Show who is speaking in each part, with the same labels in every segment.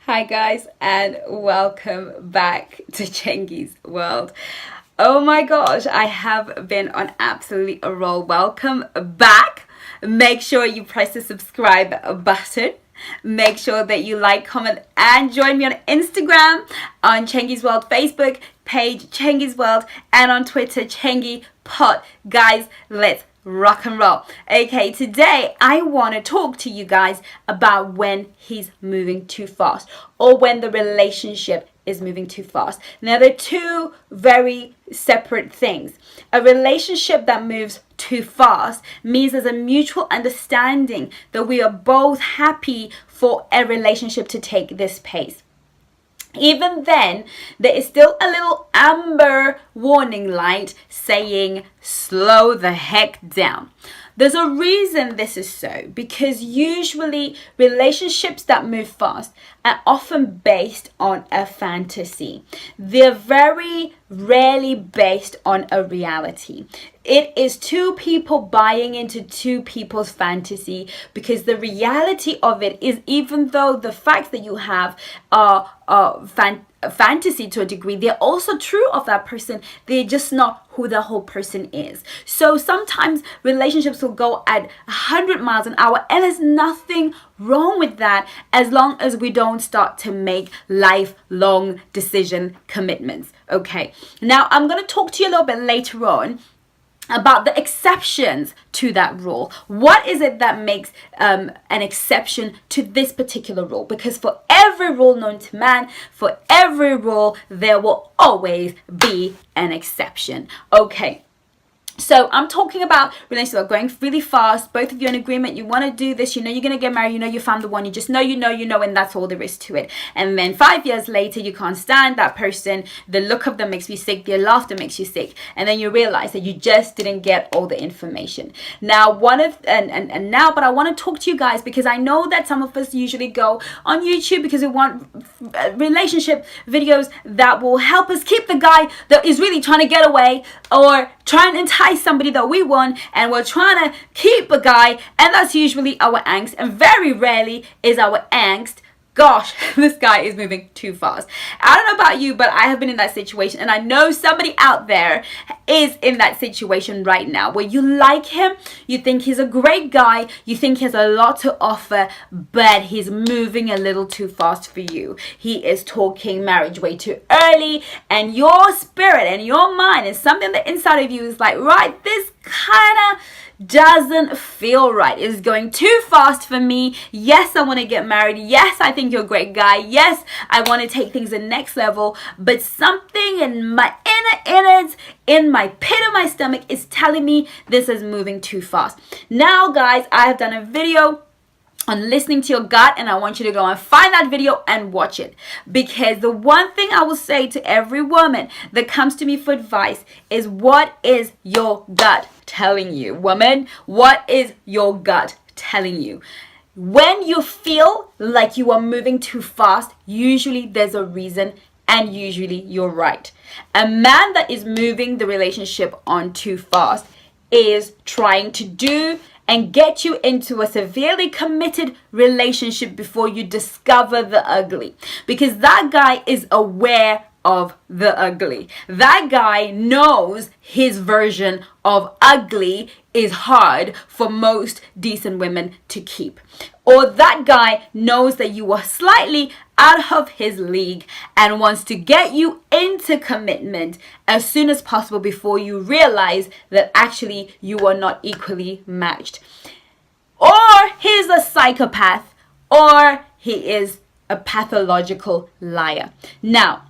Speaker 1: Hi guys, and welcome back to Chengi's World. Oh my gosh, I have been on absolutely a roll. Welcome back. Make sure you press the subscribe button. Make sure that you like, comment, and join me on Instagram, on Chengi's World Facebook page, Chengi's World, and on Twitter, Chengi Pot. Guys, let's rock and roll. Okay, today I want to talk to you guys about when he's moving too fast or when the relationship is moving too fast. Now, they're two very separate things. A relationship that moves too fast means there's a mutual understanding that we are both happy for a relationship to take this pace. Even then, there is still a little amber warning light saying, slow the heck down. There's a reason this is so, because usually relationships that move fast are often based on a fantasy. They're very rarely based on a reality. It is two people buying into two people's fantasy, because the reality of it is, even though the facts that you have are fantasy to a degree, they're also true of that person. They're just not who the whole person is. So sometimes relationships will go at 100 miles an hour, and there's nothing wrong with that as long as we don't start to make lifelong decision commitments. Okay, now I'm going to talk to you a little bit later on about the exceptions to that rule. What is it that makes an exception to this particular rule? Because for every rule known to man, for every rule, there will always be an exception. Okay. So I'm talking about relationships going really fast. Both of you in agreement. You want to do this. You know you're going to get married. You know you found the one. You just know, and that's all there is to it. And then 5 years later, you can't stand that person. The look of them makes you sick. Their laughter makes you sick. And then you realize that you just didn't get all the information. Now, but I want to talk to you guys, because I know that some of us usually go on YouTube because we want relationship videos that will help us keep the guy that is really trying to get away, or try and entice somebody that we want, and we're trying to keep a guy, and that's usually our angst. And very rarely is our angst, gosh, this guy is moving too fast. I don't know about you, but I have been in that situation, and I know somebody out there is in that situation right now, where you like him, you think he's a great guy, you think he has a lot to offer, but he's moving a little too fast for you. He is talking marriage way too early, and your spirit and your mind and something that inside of you is like, right, this kind of doesn't feel right. It's going too fast for me. Yes, I want to get married. Yes, I think you're a great guy. Yes, I want to take things to the next level. But something in my innards, in my pit of my stomach, is telling me this is moving too fast. Now, guys, I have done a video on listening to your gut, and I want you to go and find that video and watch it, because the one thing I will say to every woman that comes to me for advice is, what is your gut telling you? Woman, what is your gut telling you? When you feel like you are moving too fast, usually there's a reason, and usually you're right. A man that is moving the relationship on too fast is trying to do and get you into a severely committed relationship before you discover the ugly. Because that guy is aware of the ugly. That guy knows his version of ugly is hard for most decent women to keep. Or that guy knows that you are slightly out of his league and wants to get you into commitment as soon as possible before you realize that actually you are not equally matched. Or he's a psychopath, or he is a pathological liar. Now,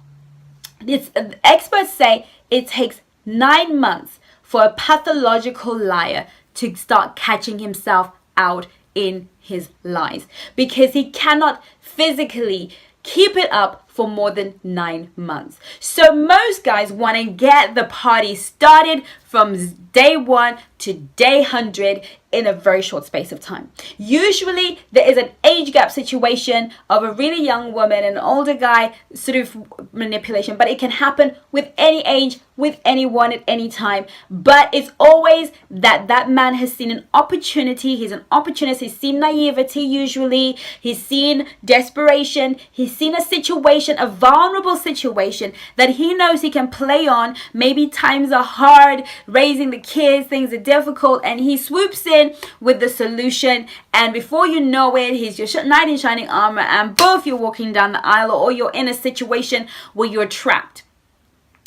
Speaker 1: experts say it takes 9 months for a pathological liar to start catching himself out in his lies, because he cannot physically keep it up for more than 9 months. So most guys want to get the party started from day 1 to day 100 in a very short space of time. Usually there is an age gap situation of a really young woman and an older guy sort of manipulation, but it can happen with any age, with anyone at any time. But it's always that man has seen an opportunity. He's an opportunist. He's seen naivety usually. He's seen desperation. He's seen a situation, a vulnerable situation that he knows he can play on. Maybe times are hard, raising the kids, things are difficult, and he swoops in with the solution, and before you know it, he's your knight in shining armor, and both you're walking down the aisle, or you're in a situation where you're trapped.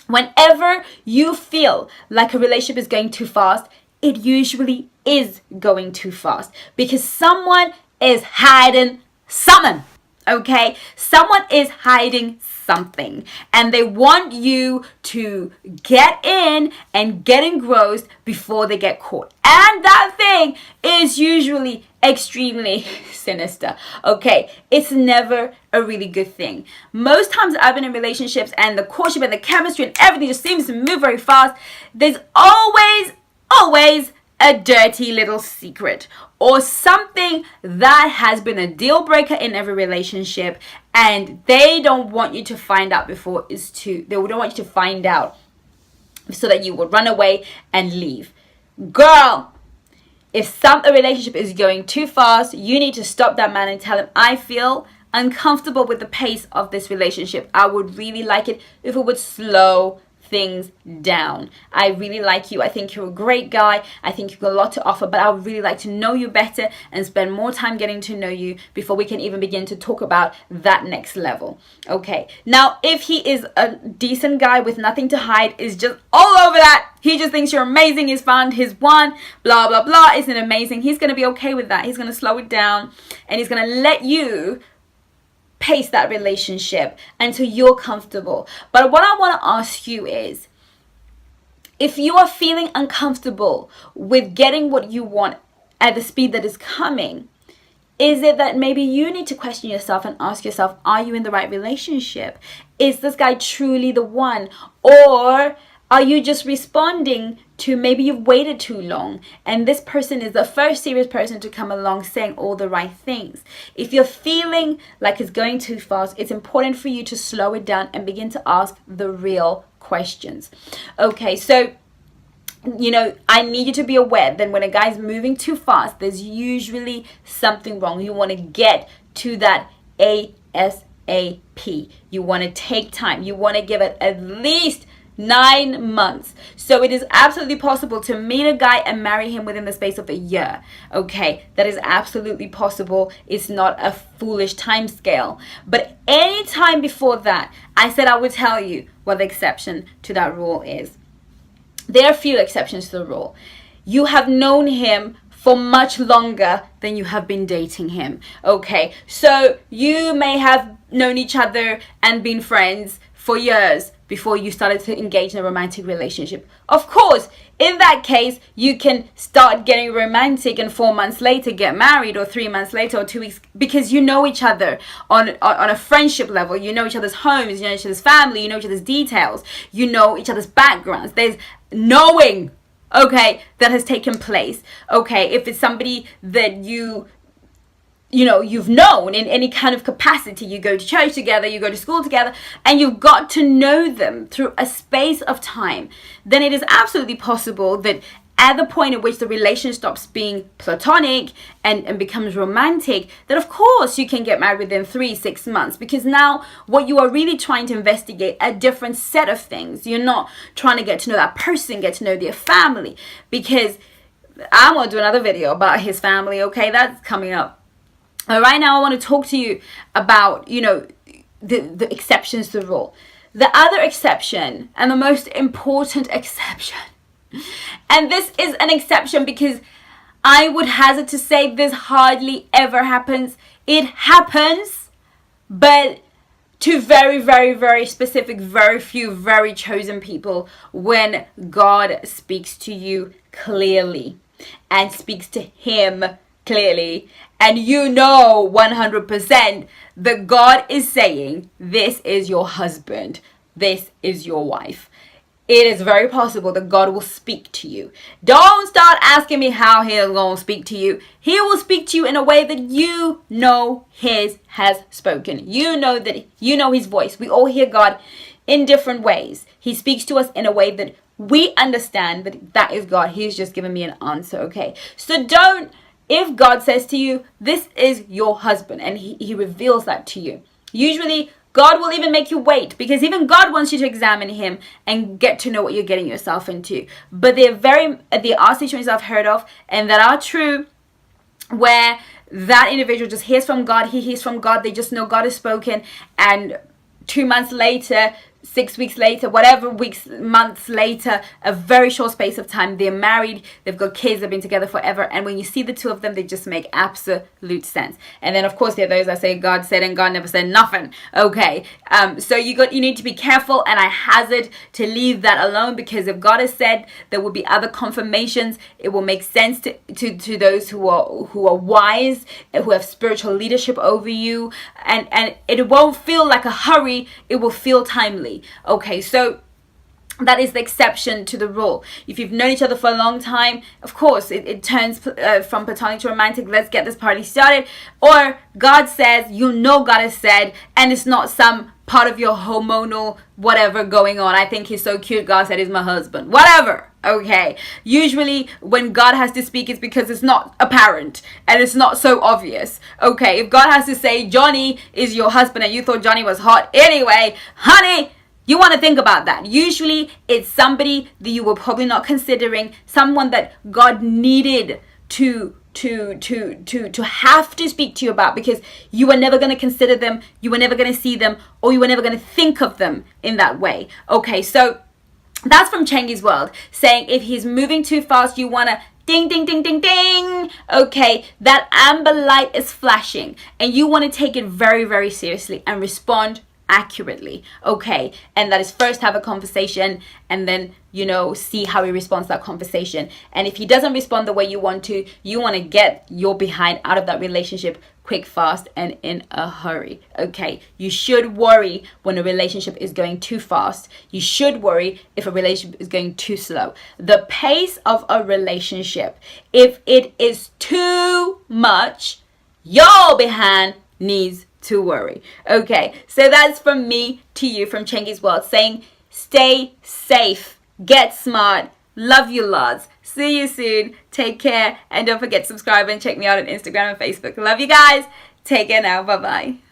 Speaker 1: Whenever you feel like a relationship is going too fast, it usually is going too fast because someone is hiding something. Okay, someone is hiding something and they want you to get in and get engrossed before they get caught. And that thing is usually extremely sinister. Okay, it's never a really good thing. Most times I've been in relationships and the courtship and the chemistry and everything just seems to move very fast. There's always a dirty little secret or something that has been a deal breaker in every relationship, and they don't want you to find out before it's too. They don't want you to find out so that you will run away and leave. Girl, if a relationship is going too fast, you need to stop that man and tell him, I feel uncomfortable with the pace of this relationship. I would really like it if it would slow things down. I really like you. I think you're a great guy. I think you've got a lot to offer, but I would really like to know you better and spend more time getting to know you before we can even begin to talk about that next level. Okay. Now, if he is a decent guy with nothing to hide, is just all over that, he just thinks you're amazing, he's found his one, blah, blah, blah, isn't amazing, he's going to be okay with that. He's going to slow it down and he's going to let you pace that relationship until you're comfortable. But what I want to ask you is, if you are feeling uncomfortable with getting what you want at the speed that is coming, is it that maybe you need to question yourself and ask yourself, are you in the right relationship? Is this guy truly the one? Or are you just responding to maybe you've waited too long and this person is the first serious person to come along saying all the right things? If you're feeling like it's going too fast, it's important for you to slow it down and begin to ask the real questions. Okay, so I need you to be aware that when a guy's moving too fast, there's usually something wrong. You want to get to that ASAP. You want to take time. You want to give it at least 9 months. So it is absolutely possible to meet a guy and marry him within the space of a year. Okay, that is absolutely possible. It's not a foolish time scale. But any time before that, I said I would tell you what the exception to that rule is. There are a few exceptions to the rule. You have known him for much longer than you have been dating him. Okay, so you may have known each other and been friends for years before you started to engage in a romantic relationship. Of course, in that case, you can start getting romantic and 4 months later get married, or 3 months later, or 2 weeks, because you know each other on a friendship level. You know each other's homes, you know each other's family, you know each other's details, you know each other's backgrounds. There's knowing, okay, that has taken place. Okay, if it's somebody that you've known in any kind of capacity, you go to church together, you go to school together, and you've got to know them through a space of time, then it is absolutely possible that at the point at which the relationship stops being platonic and becomes romantic, that of course you can get married within 3-6 months, because now what you are really trying to investigate a different set of things. You're not trying to get to know that person, get to know their family, because I want to do another video about his family. Okay, that's coming up. Right now I want to talk to you about, the exceptions to the rule. The other exception, and the most important exception, and this is an exception because I would hazard to say this hardly ever happens. It happens, but to very, very, very specific, very few, very chosen people, when God speaks to you clearly and speaks to him clearly, and you know 100% that God is saying, this is your husband, this is your wife, it is very possible that God will speak to you. Don't start asking me how He's going to speak to you. He will speak to you in a way that you know His has spoken. You know that you know His voice. We all hear God in different ways. He speaks to us in a way that we understand that that is God. He's just given me an answer, okay? So don't, if God says to you, this is your husband, and he reveals that to you, usually God will even make you wait, because even God wants you to examine Him and get to know what you're getting yourself into. But there are situations I've heard of and that are true where that individual just hears from God, he hears from God, they just know God has spoken, and 2 months later, 6 weeks later, whatever weeks, months later, a very short space of time, they're married, they've got kids, they've been together forever, and when you see the two of them, they just make absolute sense. And then of course there are those that say God said and God never said nothing. Okay, so you need to be careful, and I hazard to leave that alone, because if God has said there will be other confirmations, it will make sense to those who are wise, who have spiritual leadership over you, and it won't feel like a hurry, it will feel timely. Okay, so that is the exception to the rule. If you've known each other for a long time, of course, it turns from platonic to romantic. Let's get this party started. Or God says, you know God has said, and it's not some part of your hormonal whatever going on. I think he's so cute. God said he's my husband. Whatever. Okay. Usually when God has to speak, it's because it's not apparent and it's not so obvious. Okay. If God has to say Johnny is your husband and you thought Johnny was hot anyway, honey, you want to think about that. Usually it's somebody that you were probably not considering, someone that God needed to have to speak to you about, because you were never going to consider them, you were never going to see them, or you were never going to think of them in that way. Okay, so that's from Chengi's World, saying if he's moving too fast, you want to ding, ding, ding, ding, ding. Okay, that amber light is flashing and you want to take it very, very seriously and respond accurately. Okay, and that is first have a conversation and then see how he responds to that conversation. And if he doesn't respond the way you want to get your behind out of that relationship quick, fast, and in a hurry. Okay, you should worry when a relationship is going too fast. You should worry if a relationship is going too slow. The pace of a relationship, if it is too much, your behind needs to worry. Okay, so that's from me to you, from Chengi's World, saying stay safe, get smart, love you lots. See you soon. Take care. And don't forget to subscribe and check me out on Instagram and Facebook. Love you guys. Take care now. Bye-bye.